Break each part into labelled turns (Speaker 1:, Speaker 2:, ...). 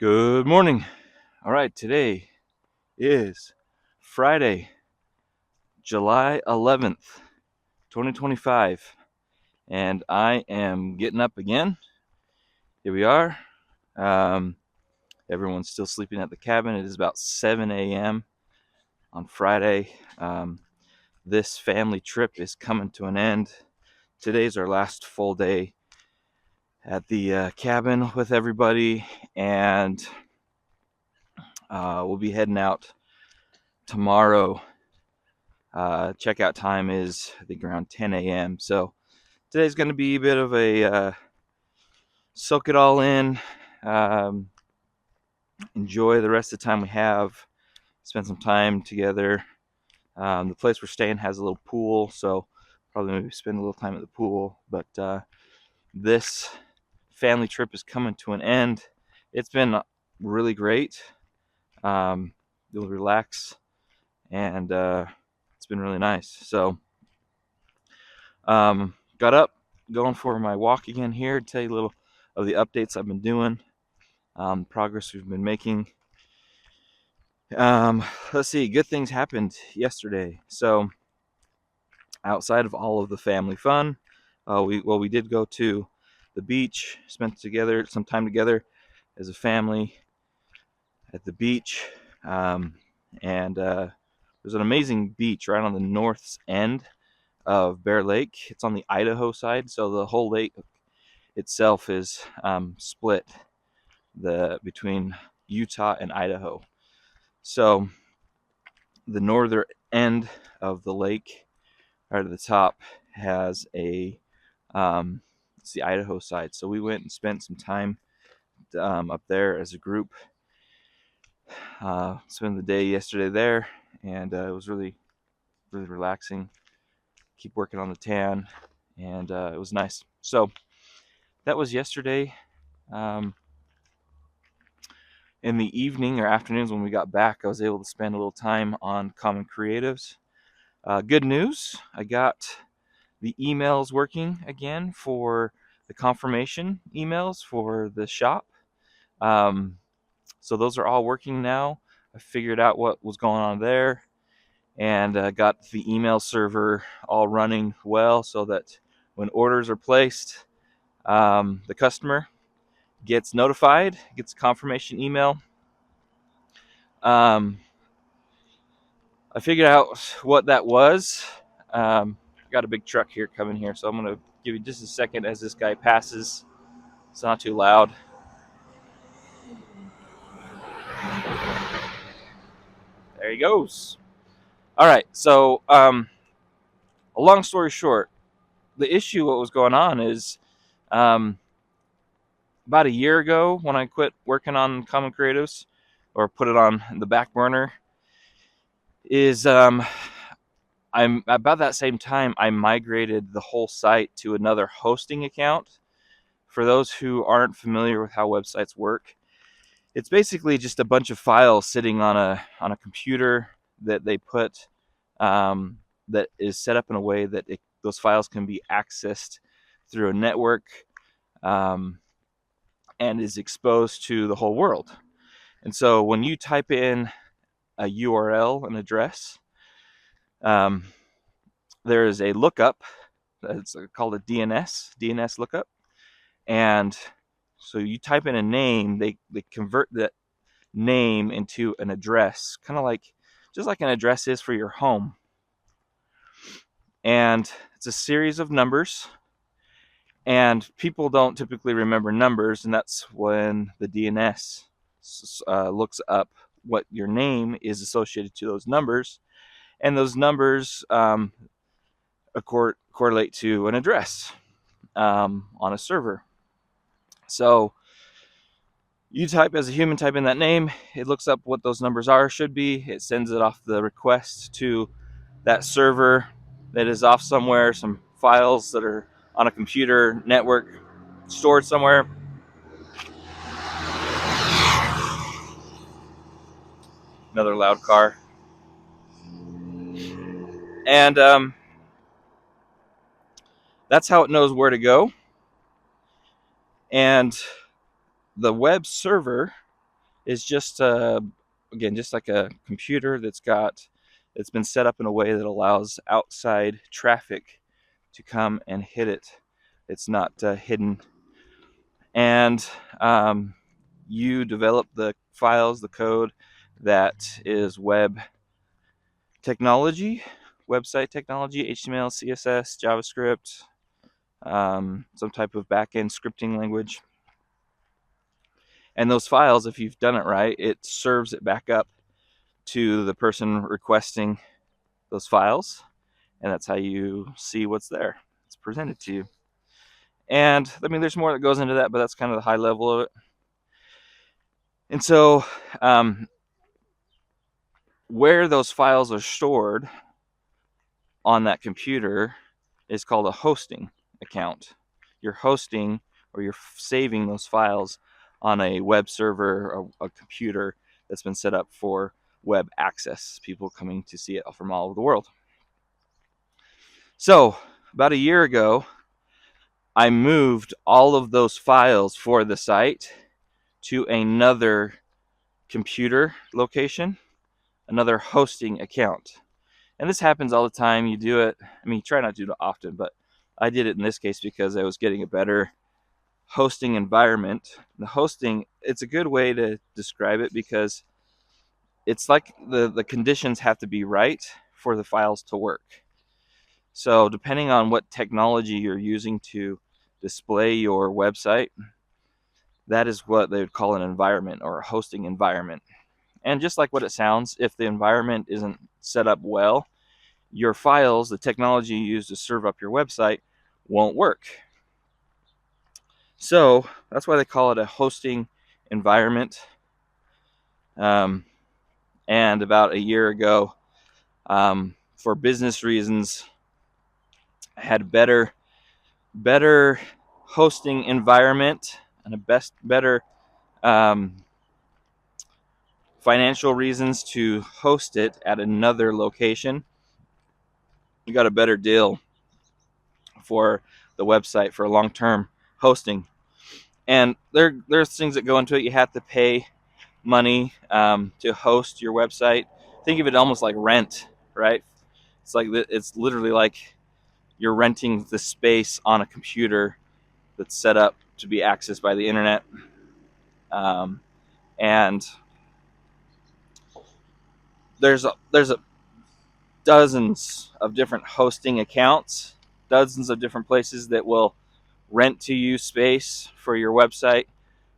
Speaker 1: Good morning. All right, today is Friday, July 11th, 2025, and I am getting up again. Here we are. Um, Everyone's still sleeping at the cabin. It is about 7 a.m. on Friday. This family trip is coming to an end. Today's our last full day at the cabin with everybody, and we'll be heading out tomorrow. Checkout time is, I think, around 10 a.m. So today's going to be a bit of a soak it all in, um, enjoy the rest of the time we have, spend some time together. The place we're staying has a little pool, so probably maybe spend a little time at the pool. But this family trip is coming to an end. It's been really great. You'll relax, and it's been really nice. So got up, going for my walk again here to tell you a little of the updates I've been doing, progress we've been making. Let's see, good things happened yesterday. So outside of all of the family fun, we did go to the beach, spent some time together as a family at the beach, and there's an amazing beach right on the north end of Bear Lake. It's on the Idaho side, so the whole lake itself is split between Utah and Idaho. So the northern end of the lake, right at the top, has it's the Idaho side. So we went and spent some time up there as a group. Spent the day yesterday there, and it was really, really relaxing. Keep working on the tan, and it was nice. So that was yesterday. In the evening or afternoons when we got back, I was able to spend a little time on Common Creatives. Good news, I got the emails working again for the confirmation emails for the shop. So those are all working now. I figured out what was going on there, and got the email server all running well so that when orders are placed, the customer gets notified, gets a confirmation email. I figured out what that was. I got a big truck here coming here, so I'm going to give you just a second as this guy passes. It's not too loud. There he goes. All right, so a long story short, the issue, what was going on is about a year ago when I quit working on Common Creatives, or put it on the back burner, is I'm about that same time I migrated the whole site to another hosting account. For those who aren't familiar with how websites work, it's basically just a bunch of files sitting on a computer that they put that is set up in a way that those files can be accessed through a network, and is exposed to the whole world. And so when you type in a URL, an address, there is a lookup that's called a DNS lookup. And so you type in a name, they convert that name into an address, kind of like just like an address is for your home. And it's a series of numbers, and people don't typically remember numbers, and that's when the DNS looks up what your name is associated to those numbers, and those numbers correlate to an address on a server. So you as a human, type in that name, it looks up what those numbers should be, it sends it off the request to that server that is off somewhere, some files that are on a computer network stored somewhere. Another loud car. And that's how it knows where to go. And the web server is just again, just like a computer it's been set up in a way that allows outside traffic to come and hit it. It's not hidden, and you develop the files, the code that is technology, website technology, HTML, CSS, JavaScript, some type of backend scripting language. And those files, if you've done it right, it serves it back up to the person requesting those files, and that's how you see what's there. It's presented to you. And I mean, there's more that goes into that, but that's kind of the high level of it. And so, where those files are stored on that computer is called a hosting account. You're hosting or you're saving those files on a web server or a computer that's been set up for web access, people coming to see it from all over the world. So, about a year ago, I moved all of those files for the site to another computer location, another hosting account. And this happens all the time. You do it, I mean, you try not to do it often, but I did it in this case because I was getting a better hosting environment. The hosting, it's a good way to describe it because it's like the conditions have to be right for the files to work. So depending on what technology you're using to display your website, that is what they would call an environment or a hosting environment. And just like what it sounds, if the environment isn't set up well, your files, the technology you use to serve up your website, won't work. So that's why they call it a hosting environment. And about a year ago, for business reasons, I had a better hosting environment and better financial reasons to host it at another location. We got a better deal for the website for long-term hosting, and there's things that go into it. You have to pay money to host your website. Think of it almost like rent, right? It's literally like you're renting the space on a computer that's set up to be accessed by the internet. And there's dozens of different hosting accounts, dozens of different places that will rent to you space for your website.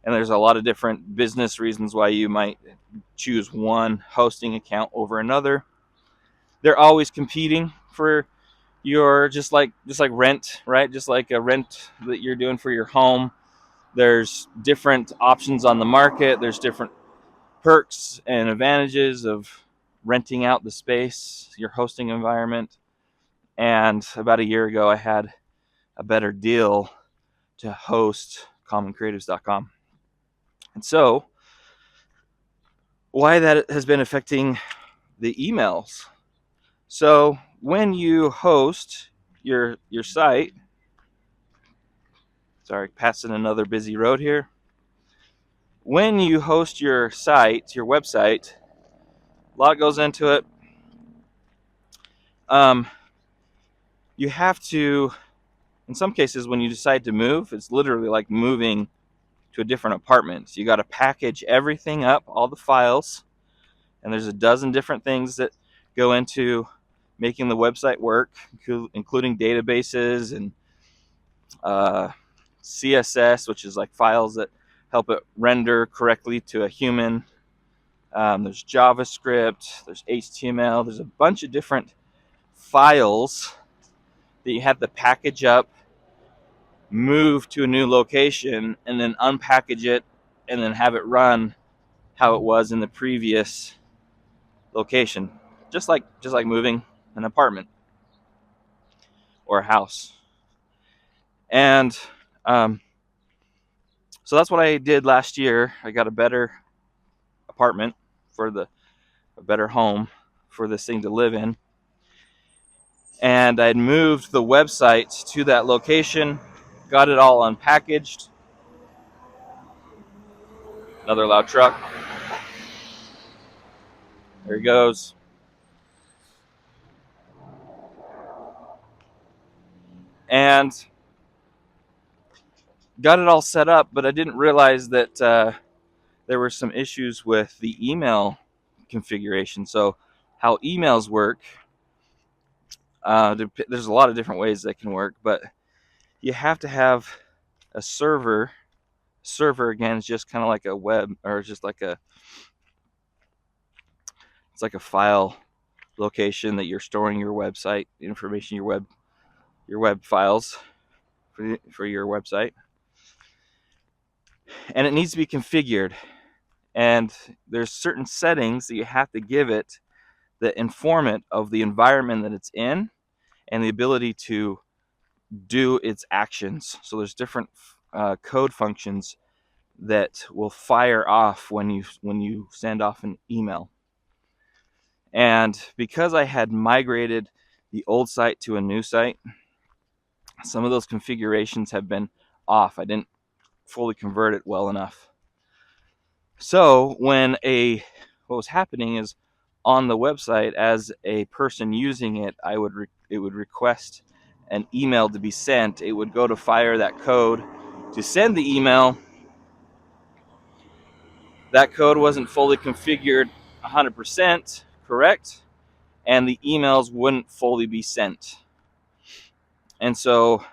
Speaker 1: And there's a lot of different business reasons why you might choose one hosting account over another. They're always competing for your just like rent, right? Just like a rent that you're doing for your home. There's different options on the market. There's different perks and advantages of renting out the space, your hosting environment. And about a year ago, I had a better deal to host commoncreatives.com. And so, why that has been affecting the emails. So, when you host your site, sorry, passing another busy road here. When you host your site, your website, a lot goes into it. You have to, in some cases, when you decide to move, it's literally like moving to a different apartment. So you got to package everything up, all the files, and there's a dozen different things that go into making the website work, including databases and CSS, which is like files that help it render correctly to a human. There's JavaScript, there's HTML, there's a bunch of different files that you have to package up, move to a new location, and then unpackage it, and then have it run how it was in the previous location. Just like moving an apartment or a house. And so that's what I did last year. I got a better apartment a better home for this thing to live in. And I'd moved the website to that location, got it all unpackaged. Another loud truck. There he goes. And got it all set up, but I didn't realize that there were some issues with the email configuration. So, how emails work, there's a lot of different ways they can work, but you have to have a server. Server again is just kind of like a web, or just like it's like a file location that you're storing your website information, your web files for your website, and it needs to be configured. And there's certain settings that you have to give it that inform it of the environment that it's in and the ability to do its actions. So there's different code functions that will fire off when you send off an email. And because I had migrated the old site to a new site, some of those configurations have been off. I didn't fully convert it well enough. So what was happening is, on the website, as a person using it, it would request an email to be sent. It would go to fire that code to send the email. That code wasn't fully configured 100% correct, and the emails wouldn't fully be sent. And so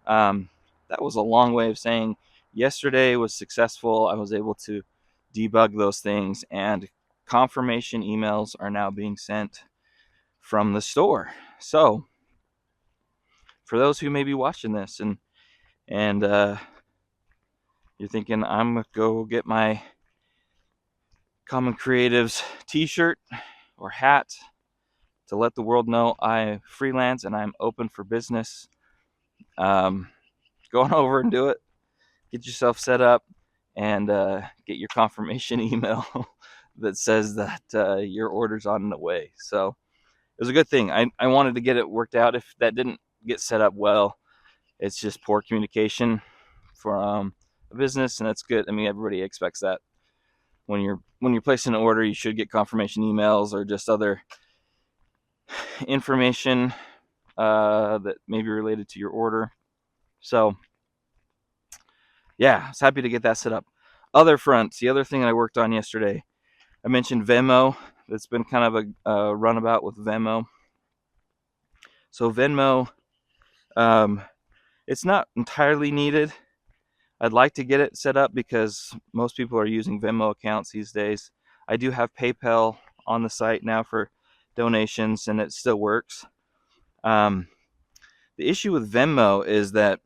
Speaker 1: that was a long way of saying yesterday was successful. I was able to debug those things, and confirmation emails are now being sent from the store. So for those who may be watching this and you're thinking, I'm gonna go get my Common Creatives t-shirt or hat to let the world know I freelance and I'm open for business, go on over and do it. Get yourself set up and get your confirmation email that says that your order's on the way. So it was a good thing. I wanted to get it worked out. If that didn't get set up well, it's just poor communication from a business, and that's good. I mean, everybody expects that. When you're placing an order, you should get confirmation emails or just other information that may be related to your order. So yeah, I was happy to get that set up. Other fronts, the other thing that I worked on yesterday, I mentioned Venmo. It's been kind of a runabout with Venmo. So Venmo, it's not entirely needed. I'd like to get it set up because most people are using Venmo accounts these days. I do have PayPal on the site now for donations, and it still works. The issue with Venmo is that,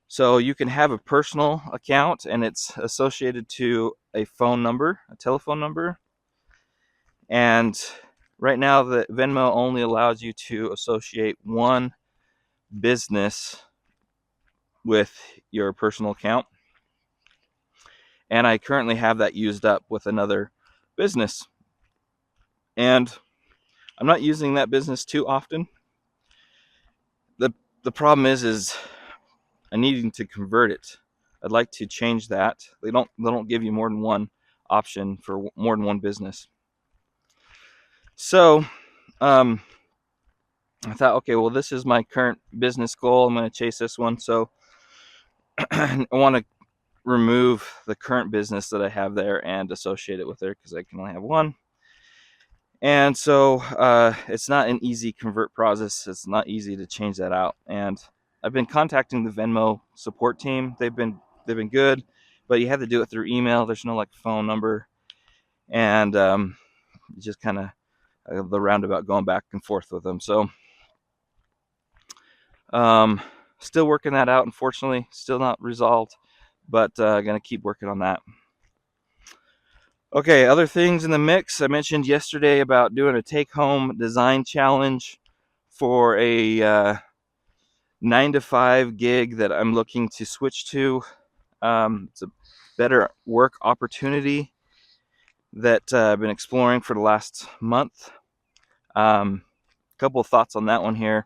Speaker 1: so you can have a personal account and it's associated to a phone number, a telephone number. And right now, the Venmo only allows you to associate one business with your personal account. And I currently have that used up with another business. And I'm not using that business too often. The problem is I'm needing to convert it. I'd like to change that. They don't give you more than one option for more than one business. So I thought, okay, well, this is my current business goal. I'm going to chase this one. So I want to remove the current business that I have there and associate it with there because I can only have one. And so it's not an easy convert process. It's not easy to change that out. And I've been contacting the Venmo support team. They've been good, but you have to do it through email. There's no like phone number, and just kind of the roundabout going back and forth with them. So still working that out. Unfortunately, still not resolved, but gonna keep working on that. Okay, other things in the mix. I mentioned yesterday about doing a take-home design challenge for a 9-to-5 gig that I'm looking to switch to. It's a better work opportunity that I've been exploring for the last month. Couple of thoughts on that one here.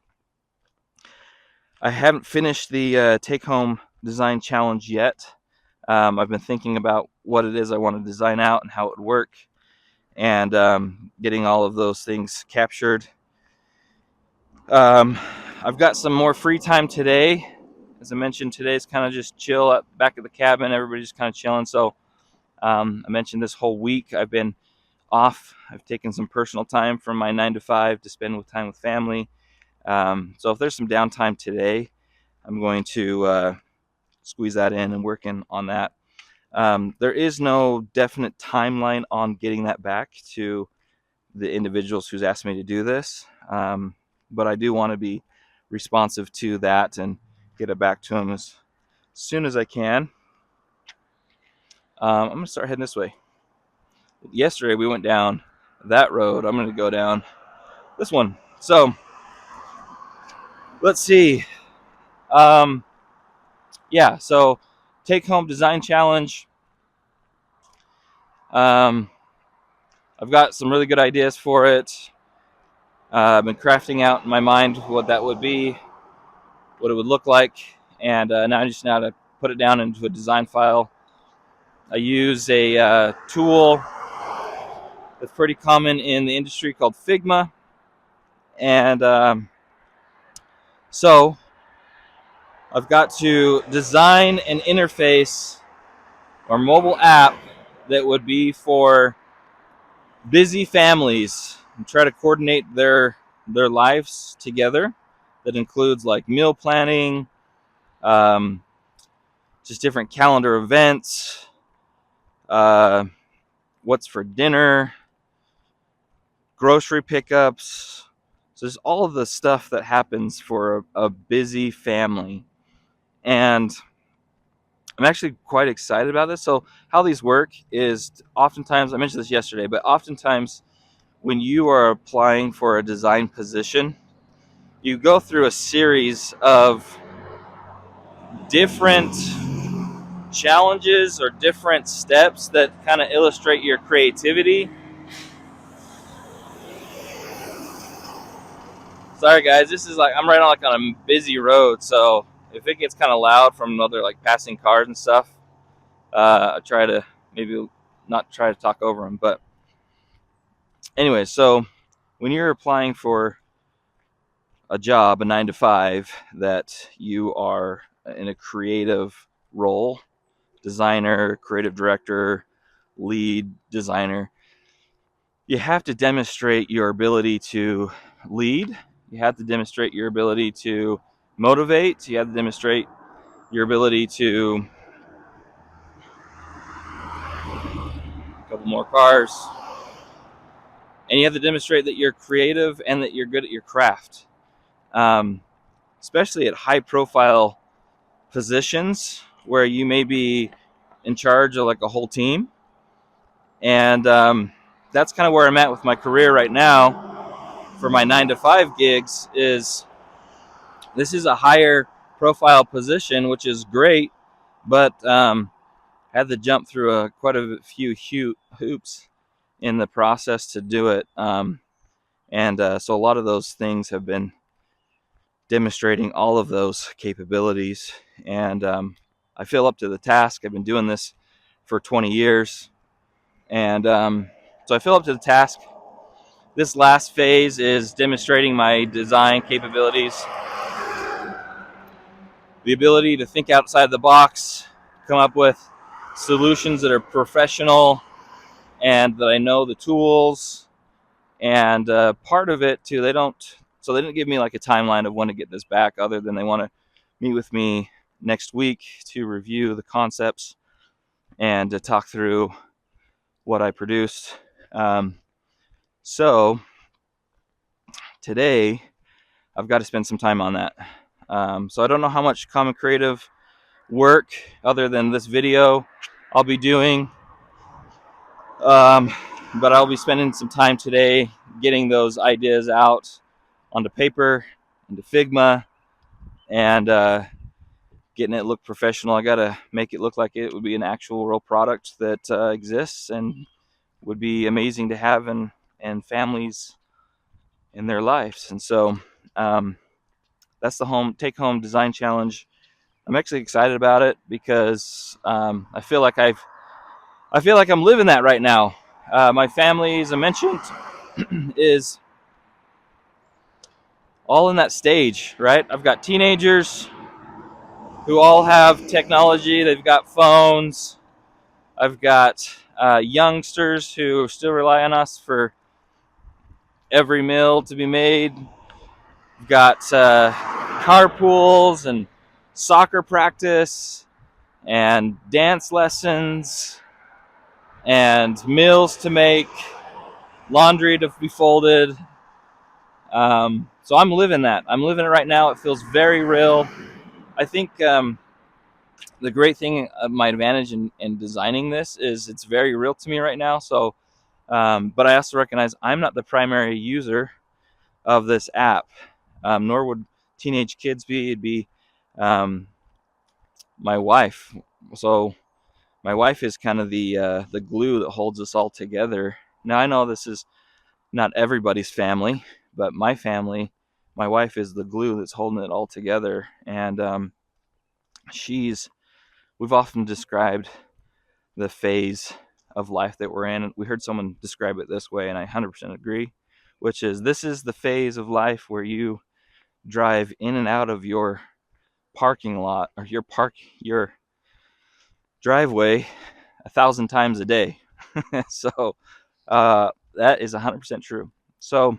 Speaker 1: I haven't finished the take-home design challenge yet. I've been thinking about what it is I want to design out and how it would work, and getting all of those things captured. I've got some more free time today. As I mentioned, today's kind of just chill at the back of the cabin. Everybody's kind of chilling. So I mentioned this whole week I've been off. I've taken some personal time from my 9 to 5 to spend with time with family. So if there's some downtime today, I'm going to squeeze that in and working on that. There is no definite timeline on getting that back to the individuals who's asked me to do this. But I do want to be responsive to that and get it back to them as soon as I can. I'm going to start heading this way. Yesterday we went down that road. I'm going to go down this one. So let's see. Yeah, so take home design challenge. I've got some really good ideas for it. I've been crafting out in my mind what that would be, what it would look like, and now I just know how to put it down into a design file. I use a tool that's pretty common in the industry called Figma, and so I've got to design an interface or mobile app that would be for busy families and try to coordinate their lives together. That includes like meal planning, just different calendar events, what's for dinner, grocery pickups. So there's all of the stuff that happens for a busy family. And I'm actually quite excited about this. So how these work is oftentimes, I mentioned this yesterday, but oftentimes when you are applying for a design position, you go through a series of different challenges or different steps that kind of illustrate your creativity. Sorry guys, this is like I'm right on a busy road, so if it gets kind of loud from other like passing cars and stuff, I try to maybe not try to talk over them. But anyway, so when you're applying for a job, a 9 to 5, that you are in a creative role, designer, creative director, lead designer, you have to demonstrate your ability to lead. You have to demonstrate your ability to motivate. You have to demonstrate your ability to a couple more cars. And you have to demonstrate that you're creative and that you're good at your craft. Especially at high profile positions where you may be in charge of like a whole team. And that's kind of where I'm at with my career right now for my 9 to 5 gigs. Is this is a higher profile position, which is great, but had to jump through quite a few hoops in the process to do it. And so a lot of those things have been demonstrating all of those capabilities. And I feel up to the task. I've been doing this for 20 years. And so I feel up to the task. This last phase is demonstrating my design capabilities, the ability to think outside the box, come up with solutions that are professional and that I know the tools. And part of it too, they didn't give me like a timeline of when to get this back, other than they want to meet with me next week to review the concepts and to talk through what I produced. So today I've got to spend some time on that. So I don't know how much Common Creative work other than this video I'll be doing, but I'll be spending some time today getting those ideas out onto paper, into Figma, and getting it look professional. I gotta make it look like it would be an actual real product that exists and would be amazing to have in families in their lives. And so that's the take home design challenge. I'm actually excited about it because I feel like I've I feel like I'm living that right now. My family, as I mentioned, is all in that stage, right? I've got teenagers who all have technology. They've got phones. I've got youngsters who still rely on us for every meal to be made. We've got carpools and soccer practice and dance lessons and meals to make, laundry to be folded. So I'm living that. I'm living it right now. It feels very real. I think the great thing, my advantage in designing this is it's very real to me right now. So, but I also recognize I'm not the primary user of this app, nor would teenage kids be. It'd be my wife. So my wife is kind of the glue that holds us all together. Now I know this is not everybody's family, but my family, my wife is the glue that's holding it all together. And we've often described the phase of life that we're in. We heard someone describe it this way, and I 100% agree, which is this is the phase of life where you drive in and out of your parking lot or your driveway 1,000 times a day. So that is 100% true. So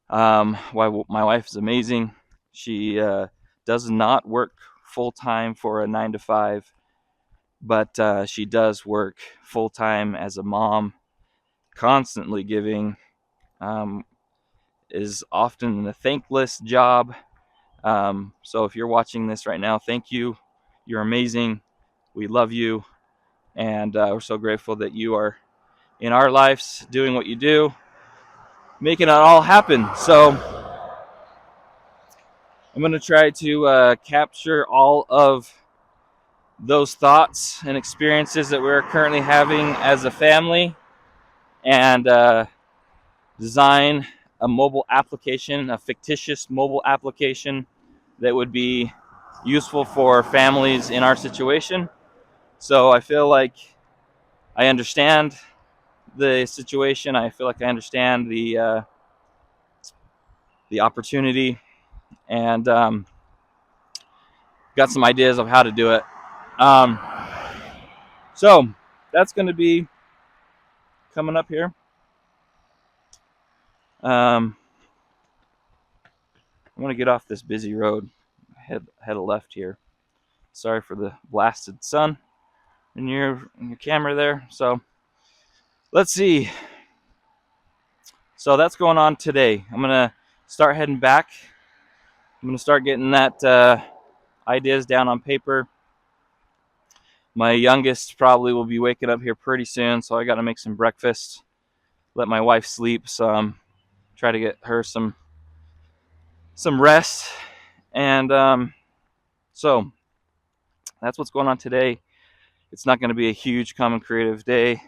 Speaker 1: why my wife is amazing. She does not work full time for a 9 to 5, but she does work full time as a mom, constantly giving. Is often a thankless job. So if you're watching this right now, thank you. You're amazing. We love you, and we're so grateful that you are in our lives doing what you do, making it all happen. So I'm going to try to capture all of those thoughts and experiences that we're currently having as a family, and design a mobile application, a fictitious mobile application that would be useful for families in our situation. So I feel like I understand the situation. I feel like I understand the opportunity, and got some ideas of how to do it. So that's going to be coming up here. I'm going to get off this busy road, head a left here. Sorry for the blasted sun in your camera there. So let's see. So that's going on today. I'm going to start heading back. I'm going to start getting that ideas down on paper. My youngest probably will be waking up here pretty soon, so I got to make some breakfast, let my wife sleep, so try to get her some rest. And so that's what's going on today. It's not going to be a huge Common Creative day.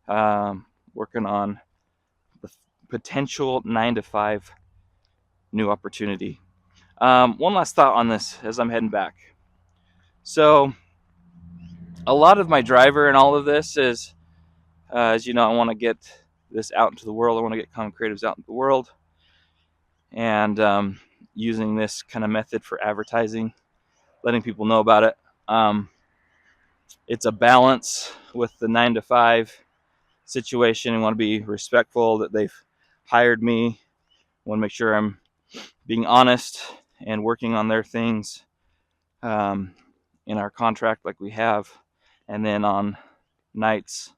Speaker 1: Working on the potential 9 to 5 new opportunity. One last thought on this as I'm heading back. So a lot of my driver in all of this is, as you know, I want to get this out into the world. I want to get Common Creatives out into the world, and using this kind of method for advertising, letting people know about it. It's a balance with the 9 to 5 situation. I want to be respectful that they've hired me. I want to make sure I'm being honest and working on their things in our contract like we have. And then on nights,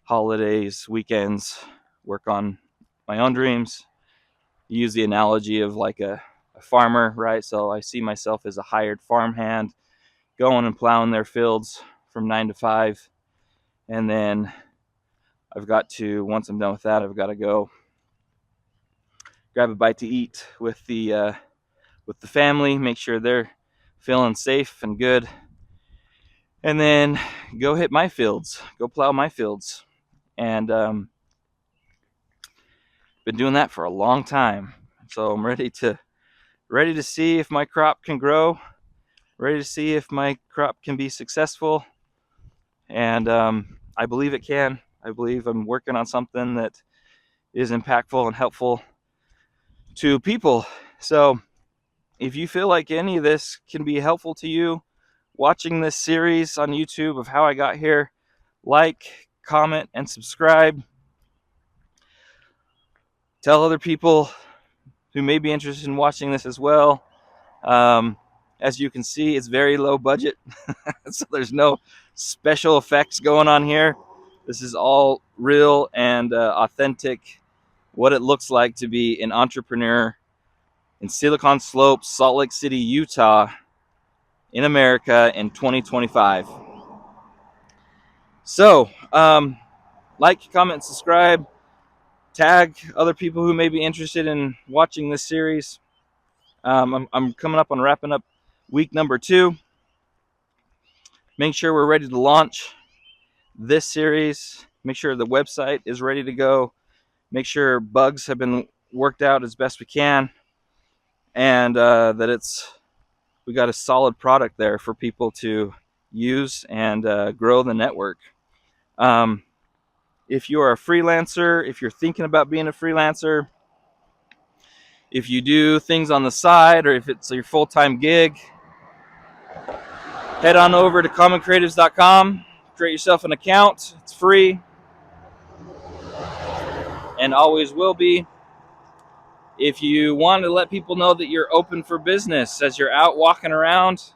Speaker 1: holidays, weekends, work on my own dreams. Use the analogy of like a farmer, right? So I see myself as a hired farmhand going and plowing their fields from 9 to 5. And then I've got to, once I'm done with that, I've got to go grab a bite to eat with the family, make sure they're feeling safe and good, and then go hit my fields, go plow my fields. And been doing that for a long time, so I'm ready to see if my crop can grow, ready to see if my crop can be successful. and I believe it can. I believe I'm working on something that is impactful and helpful to people. So if you feel like any of this can be helpful to you, watching this series on YouTube of how I got here, like, comment, and subscribe. Tell other people who may be interested in watching this as well. As you can see, it's very low budget, so there's no special effects going on here. This is all real and authentic, what it looks like to be an entrepreneur in Silicon Slopes, Salt Lake City, Utah, in America in 2025. So, like, comment, subscribe, tag other people who may be interested in watching this series. I'm coming up on wrapping up week number 2. Make sure we're ready to launch this series. Make sure the website is ready to go. Make sure bugs have been worked out as best we can, and that we got a solid product there for people to use and grow the network. If you are a freelancer, if you're thinking about being a freelancer, if you do things on the side, or if it's your full-time gig, head on over to commoncreatives.com, create yourself an account. It's free and always will be. If you want to let people know that you're open for business as you're out walking around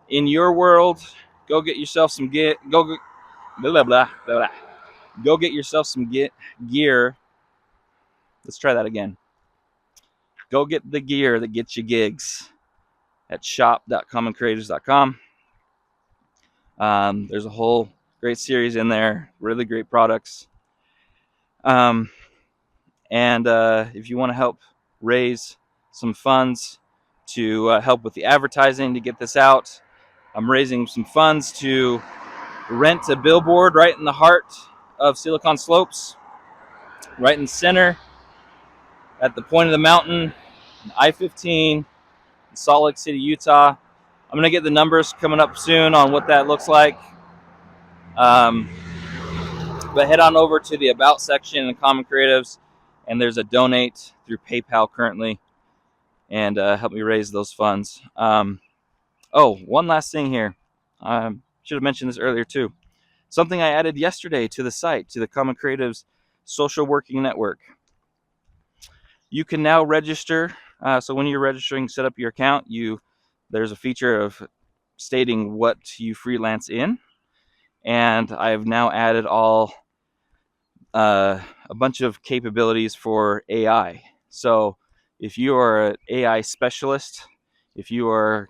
Speaker 1: in your world, go get yourself some gear. Go get yourself some gear. Let's try that again. Go get the gear that gets you gigs at shop.commoncreatives.com. There's a whole great series in there, really great products. And if you want to help raise some funds to help with the advertising to get this out, I'm raising some funds to rent a billboard right in the heart of Silicon Slopes, right in the center, at the point of the mountain, I-15, Salt Lake City, Utah. I'm going to get the numbers coming up soon on what that looks like. But head on over to the About section in Common Creatives, and there's a donate through PayPal currently, and help me raise those funds. One last thing here. Should have mentioned this earlier too. Something I added yesterday to the site, to the Common Creatives social working network. You can now register. So when you're registering, set up your account, there's a feature of stating what you freelance in. And I've now added a bunch of capabilities for AI. So if you are an AI specialist, if you are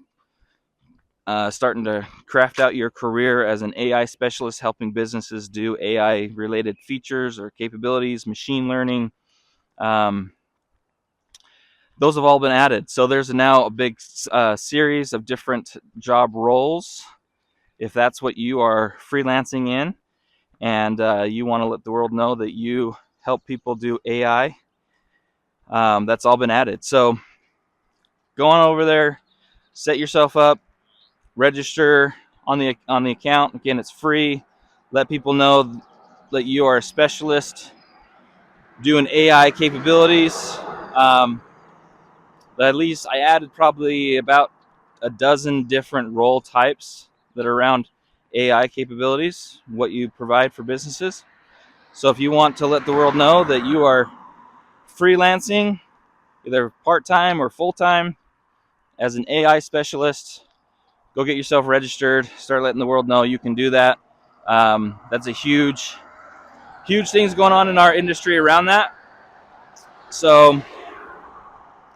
Speaker 1: starting to craft out your career as an AI specialist, helping businesses do AI-related features or capabilities, machine learning, those have all been added. So there's now a big series of different job roles. If that's what you are freelancing in, and you want to let the world know that you help people do AI, that's all been added. So go on over there, set yourself up, register on the account. Again, it's free. Let people know that you are a specialist doing AI capabilities. At least I added probably about a dozen different role types that are around AI capabilities, what you provide for businesses. So if you want to let the world know that you are freelancing, either part-time or full-time, as an AI specialist, go get yourself registered. Start letting the world know you can do that. That's a huge things going on in our industry around that. So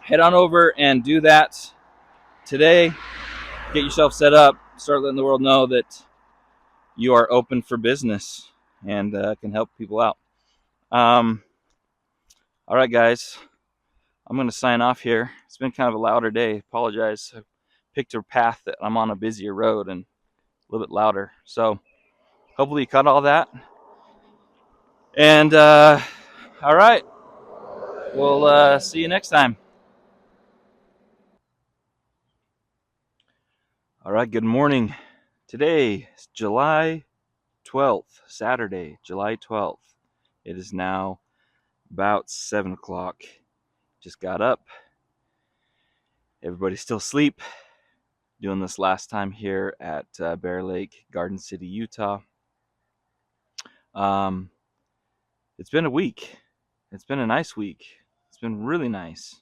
Speaker 1: head on over and do that today. Get yourself set up. Start letting the world know that you are open for business and can help people out. All right, guys. I'm going to sign off here. It's been kind of a louder day. Apologize. I picked a path that I'm on a busier road and a little bit louder. So hopefully you caught all that. And all right. We'll see you next time. All right. Good morning. Today is July 12th, Saturday, July 12th. It is now about 7 o'clock. Just got up. Everybody's still asleep. Doing this last time here at Bear Lake, Garden City, Utah. It's been a week. It's been a nice week. It's been really nice.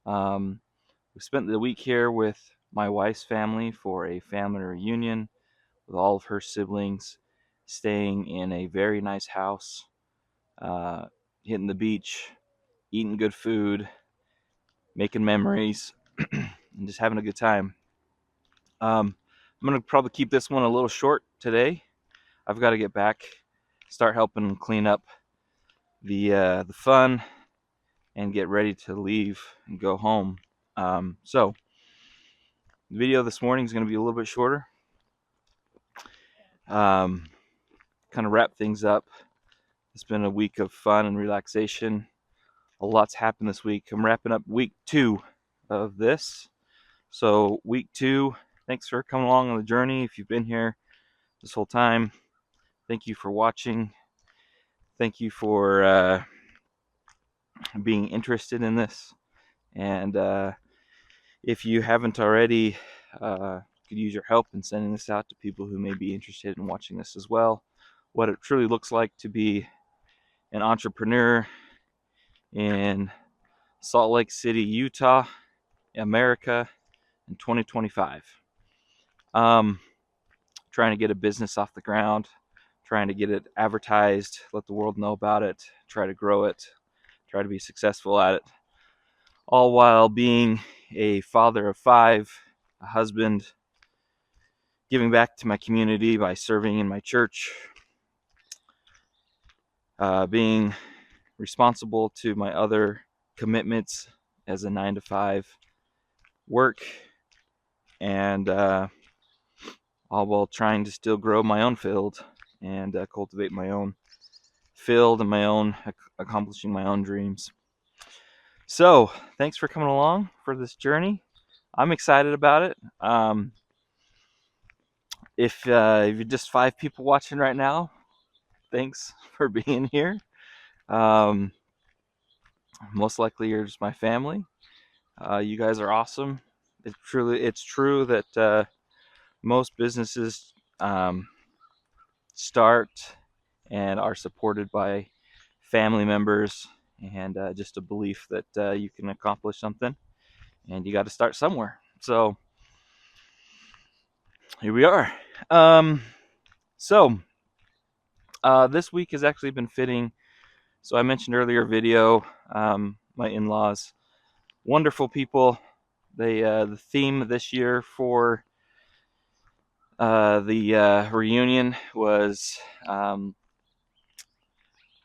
Speaker 1: We spent the week here with my wife's family for a family reunion with all of her siblings, staying in a very nice house, hitting the beach, eating good food, making memories, and just having a good time. I'm going to probably keep this one a little short today. I've got to get back, start helping clean up the fun, and get ready to leave and go home. So the video this morning is going to be a little bit shorter. Kind of wrap things up. It's been a week of fun and relaxation. A lot's happened this week. I'm wrapping up week 2 of this. So week 2, thanks for coming along on the journey. If you've been here this whole time, thank you for watching. Thank you for being interested in this. And if you haven't already, could use your help in sending this out to people who may be interested in watching this as well. What it truly looks like to be an entrepreneur in Salt Lake City, Utah, America in 2025. Trying to get a business off the ground, trying to get it advertised, let the world know about it, try to grow it, try to be successful at it, all while being a father of 5, a husband, giving back to my community by serving in my church, being responsible to my other commitments as a 9-to-5 work, and all while trying to still grow my own field and cultivate my own field and my own accomplishing my own dreams. So thanks for coming along for this journey. I'm excited about it. If you're just 5 people watching right now, thanks for being here. Most likely you're just my family. You guys are awesome. It's true that most businesses start and are supported by family members, and just a belief that you can accomplish something, and you got to start somewhere. So here we are. This week has actually been fitting. So I mentioned earlier video, my in-laws, wonderful people. They the theme this year for the reunion was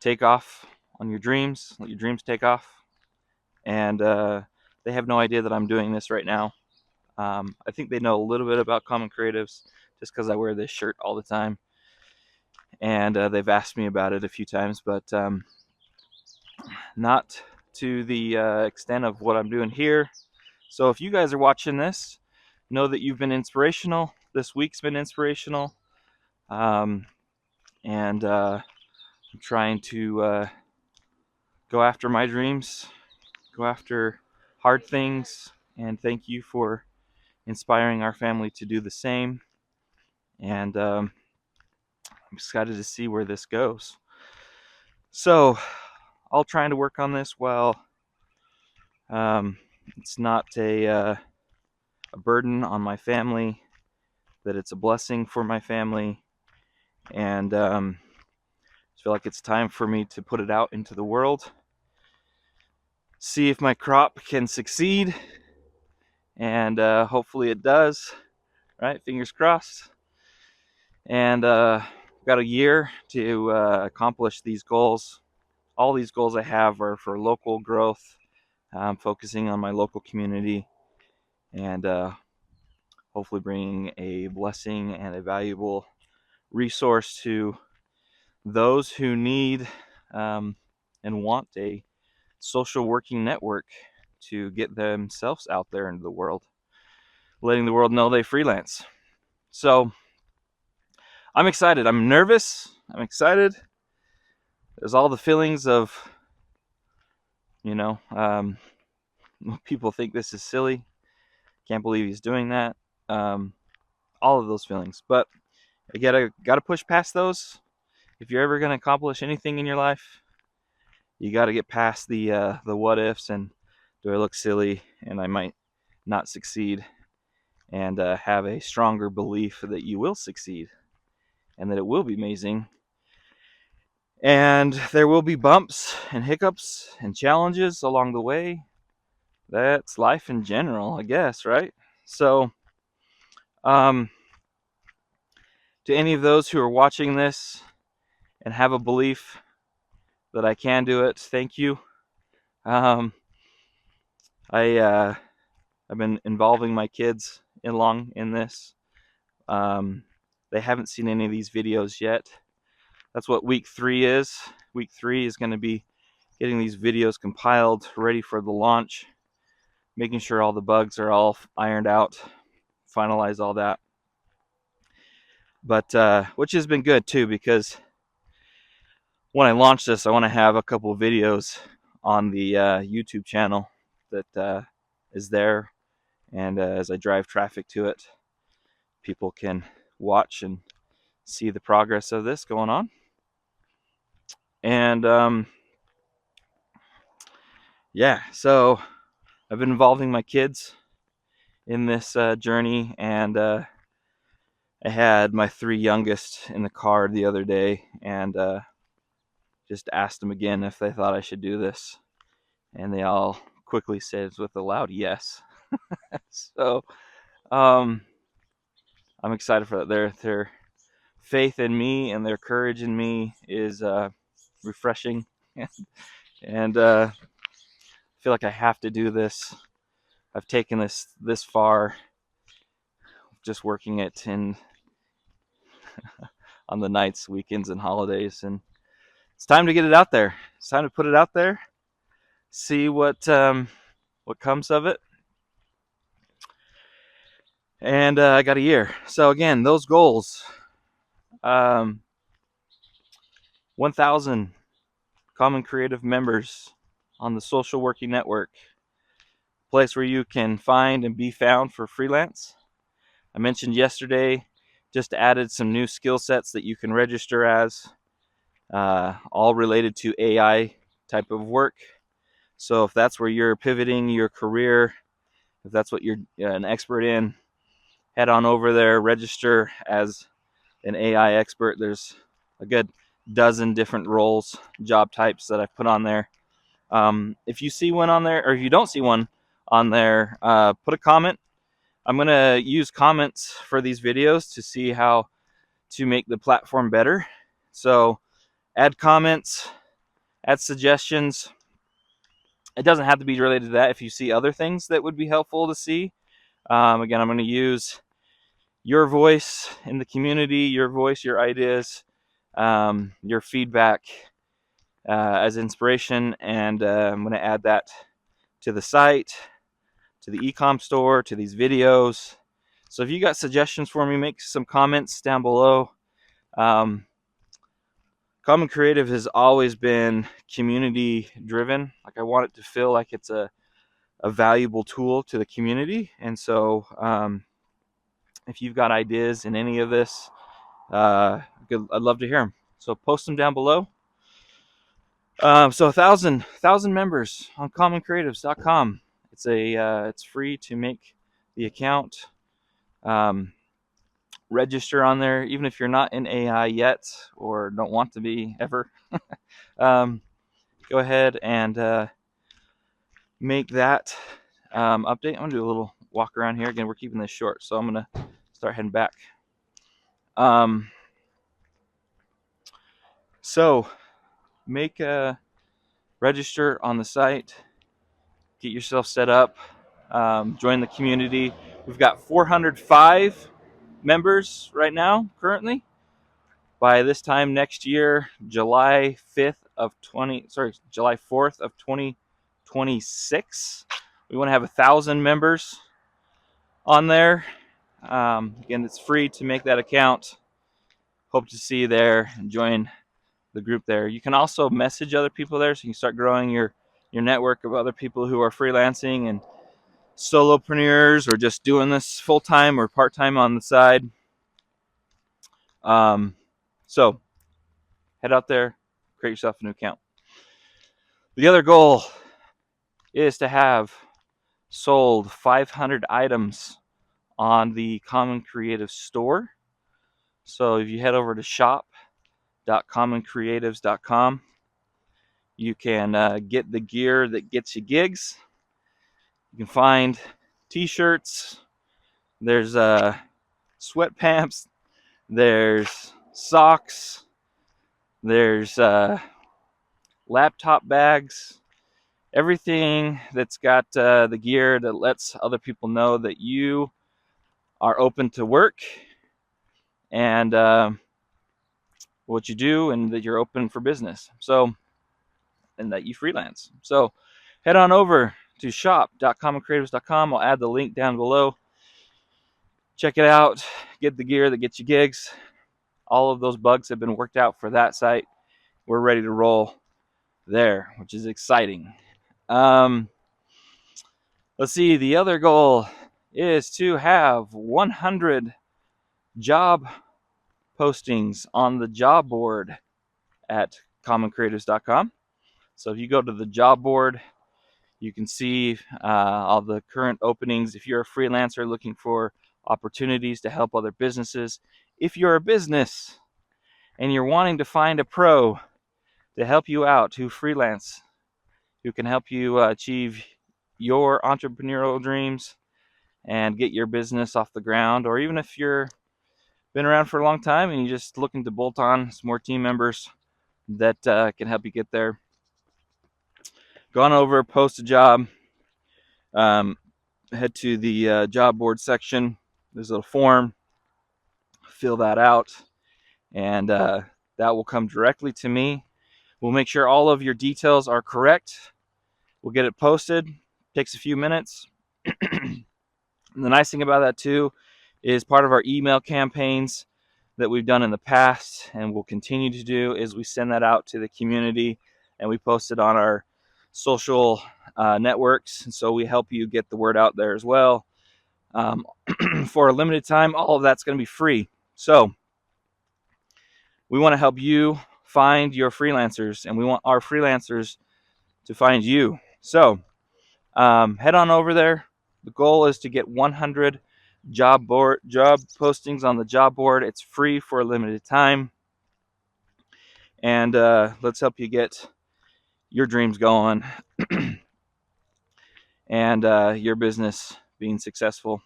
Speaker 1: take off on your dreams, let your dreams take off. And they have no idea that I'm doing this right now. I think they know a little bit about Common Creatives just because I wear this shirt all the time. And they've asked me about it a few times, but not to the extent of what I'm doing here. So if you guys are watching this, know that you've been inspirational. This week's been inspirational. And I'm trying to go after my dreams, go after hard things, and thank you for inspiring our family to do the same. And I'm excited to see where this goes. So I'll try to work on this while it's not a burden on my family, that it's a blessing for my family, and I feel like it's time for me to put it out into the world, see if my crop can succeed, and hopefully it does, right? Fingers crossed. And got a year to accomplish these goals. All these goals I have are for local growth, focusing on my local community, and hopefully bringing a blessing and a valuable resource to those who need and want a social working network to get themselves out there into the world, letting the world know they freelance. So I'm excited. I'm nervous. I'm excited. There's all the feelings of, people think this is silly. Can't believe he's doing that. All of those feelings. But you gotta push past those. If you're ever gonna accomplish anything in your life, you gotta get past the what ifs and do I look silly and I might not succeed, and have a stronger belief that you will succeed and that it will be amazing. And there will be bumps and hiccups and challenges along the way. That's life in general, I guess, right? So, to any of those who are watching this and have a belief that I can do it, thank you. I've been involving my kids in this. They haven't seen any of these videos yet. That's what week 3 is. Week 3 is going to be getting these videos compiled, ready for the launch, making sure all the bugs are all ironed out, finalize all that. But which has been good too, because when I launch this, I want to have a couple of videos on the YouTube channel that is there, and as I drive traffic to it, people can watch and see the progress of this going on. And so I've been involving my kids in this journey, and I had my 3 youngest in the car the other day, and just asked them again if they thought I should do this, and they all quickly said with a loud yes. So I'm excited for that. Their faith in me and their courage in me is refreshing, and I feel like I have to do this. I've taken this far, just working it in on the nights, weekends, and holidays, and it's time to get it out there. It's time to put it out there, see what comes of it. And I got a year. So again, those goals: 1,000 Common Creative members on the Social Working Network, place where you can find and be found for freelance. I mentioned yesterday, just added some new skill sets that you can register as, all related to AI type of work. So if that's where you're pivoting your career, if that's what you're an expert in, head on over there, register as an AI expert. There's a good dozen different roles, job types that I've put on there. If you see one on there, or if you don't see one on there, put a comment. I'm going to use comments for these videos to see how to make the platform better. So add comments, add suggestions. It doesn't have to be related to that. If you see other things that would be helpful to see, again, I'm going to use your voice in the community, your voice, your ideas, your feedback as inspiration, and I'm going to add that to the site, to the e-com store, to these videos. So if you got suggestions for me, make some comments down below. Common Creative has always been community driven. Like, I want it to feel like it's a valuable tool to the community. And so if you've got ideas in any of this, I'd love to hear them. So post them down below. So 1,000 members on commoncreatives.com. It's free to make the account. Register on there, even if you're not in AI yet or don't want to be ever. Go ahead and make that update. I'm gonna do a little walk around here. Again, we're keeping this short, so I'm gonna start heading back. So make a register on the site, get yourself set up, join the community. We've got 405 members right now currently. By this time next year, July 4th of 2026, we want to have 1,000 members on there. Again, it's free to make that account. hope to see you there and join the group there. You can also message other people there, so you can start growing your network of other people who are freelancing and solopreneurs, or just doing this full-time or part-time on the side. So head out there, create yourself a new account. The other goal is to have sold 500 items on the Common Creative store. So if you head over to shop.commoncreatives.com, you can get the gear that gets you gigs. You can find t-shirts, there's sweatpants, there's socks, there's laptop bags, everything that's got the gear that lets other people know that you are open to work and what you do, and that you're open for business. So, and that you freelance. So head on over to shop.commoncreatives.com. I'll add the link down below. Check it out. Get the gear that gets you gigs. All of those bugs have been worked out for that site. We're ready to roll there, which is exciting. Let's see. The other goal is to have 100 job postings on the job board at commoncreatives.com. So if you go to the job board, you can see all the current openings. If you're a freelancer looking for opportunities to help other businesses, if you're a business and you're wanting to find a pro to help you out, who freelance, who can help you achieve your entrepreneurial dreams and get your business off the ground, or even if you're been around for a long time and you're just looking to bolt on some more team members that can help you get there, go on over, post a job, head to the job board section. There's a little form, fill that out, and that will come directly to me. We'll make sure all of your details are correct. We'll get it posted. Takes a few minutes. And the nice thing about that too is part of our email campaigns that we've done in the past and will continue to do is we send that out to the community and we post it on our social networks. And so we help you get the word out there as well. For a limited time, all of that's going to be free. So we want to help you find your freelancers, and we want our freelancers to find you. So head on over there. The goal is to get 100 job postings on the job board. It's free for a limited time, and let's help you get your dreams going and your business being successful.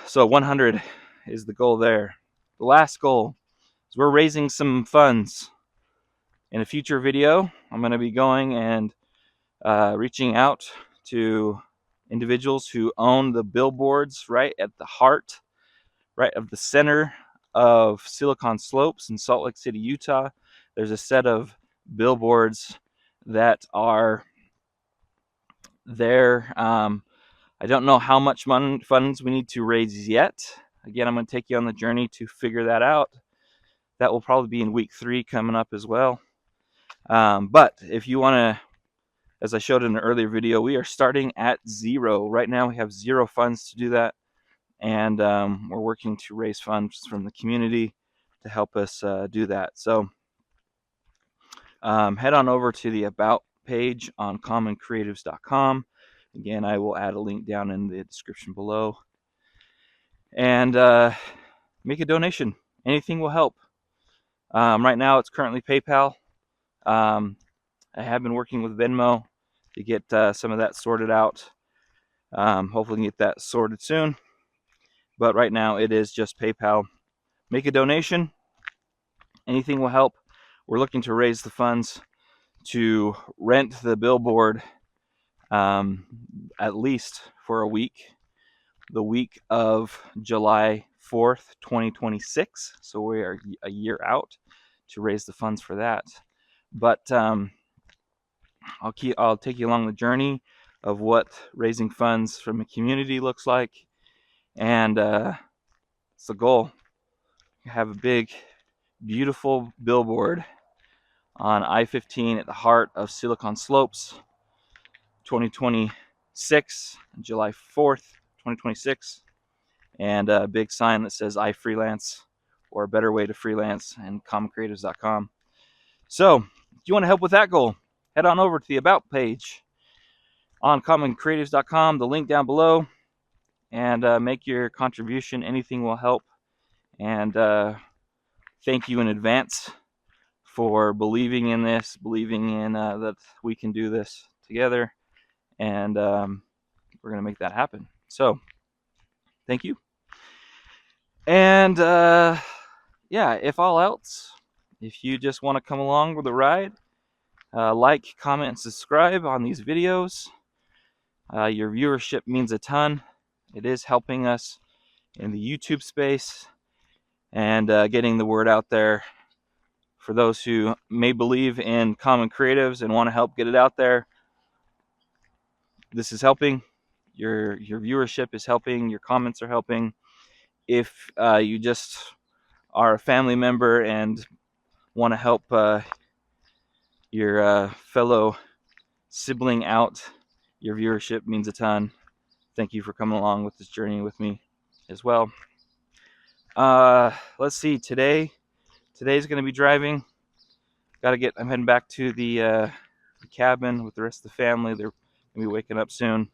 Speaker 1: So 100 is the goal there. The last goal is we're raising some funds. In a future video, I'm going to be going and reaching out to individuals who own the billboards right at the heart, right of the center of Silicon Slopes in Salt Lake City, Utah. There's a set of billboards that are there. I don't know how much funds we need to raise yet. Again, I'm going to take you on the journey to figure that out. That will probably be in week 3 coming up as well. But if you want to, as I showed in an earlier video, we are starting at 0. Right now we have 0 funds to do that. And we're working to raise funds from the community to help us do that. So head on over to the About page on commoncreatives.com. Again, I will add a link down in the description below. And make a donation. Anything will help. Right now it's currently PayPal. I have been working with Venmo to get some of that sorted out. Hopefully we can get that sorted soon. But right now it is just PayPal. Make a donation. Anything will help. We're looking to raise the funds to rent the billboard at least for a week. The week of July 4th, 2026. So we are a year out to raise the funds for that. But I'll take you along the journey of what raising funds from a community looks like, and it's the goal. have a big, beautiful billboard on I-15 at the heart of Silicon Slopes, 2026, July 4th, 2026, and a big sign that says I freelance, or a better way to freelance, and commoncreatives.com. So if you want to help with that goal, head on over to the About page on commoncreatives.com, the link down below, and make your contribution. Anything will help. And thank you in advance for believing in this, believing in that we can do this together, and we're going to make that happen. So thank you. And yeah, if all else, if you just want to come along with the ride, like, comment, and subscribe on these videos. Your viewership means a ton. It is helping us in the YouTube space and getting the word out there for those who may believe in Common Creatives and want to help get it out there. This is helping. Your viewership is helping. Your comments are helping. If you just are a family member and want to help your fellow sibling out, your viewership means a ton. Thank you for coming along with this journey with me as well. Let's see. Today's going to be driving. I'm heading back to the cabin with the rest of the family. They're going to be waking up soon.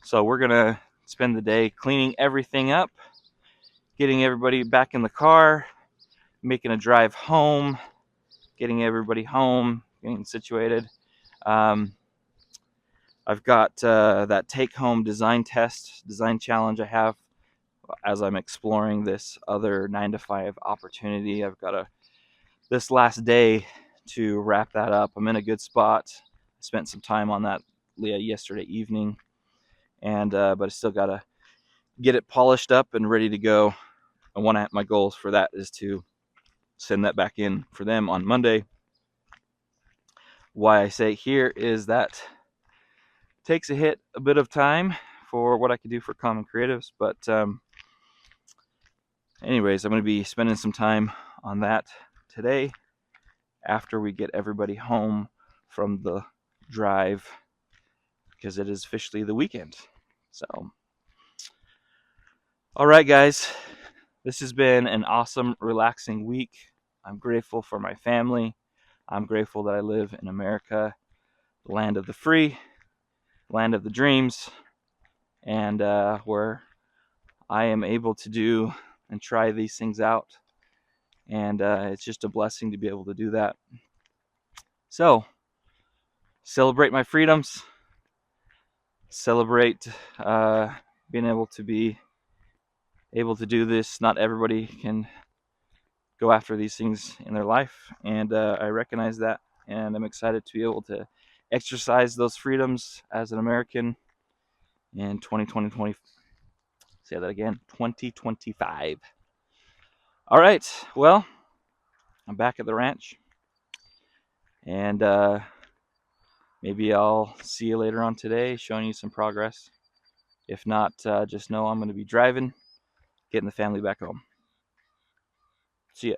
Speaker 1: So we're going to spend the day cleaning everything up, getting everybody back in the car, making a drive home, getting everybody home, getting situated. I've got that take-home design challenge I have as I'm exploring this other 9-to-5 opportunity. I've got this last day to wrap that up. I'm in a good spot. I spent some time on that yesterday evening, and but I still gotta get it polished up and ready to go. My goals for that is to send that back in for them on Monday. Why I say here is that it takes a bit of time for what I could do for Common Creatives, but anyways, I'm going to be spending some time on that today after we get everybody home from the drive, because it is officially the weekend. So, all right, guys, this has been an awesome, relaxing week. I'm grateful for my family. I'm grateful that I live in America, the land of the free, land of the dreams, and where I am able to do and try these things out. And it's just a blessing to be able to do that. So, celebrate my freedoms. Celebrate being able to do this. Not everybody can go after these things in their life, and I recognize that, and I'm excited to be able to exercise those freedoms as an American in 2025. All right, well, I'm back at the ranch, and maybe I'll see you later on today, showing you some progress. If not, just know I'm going to be driving, getting the family back home. See ya.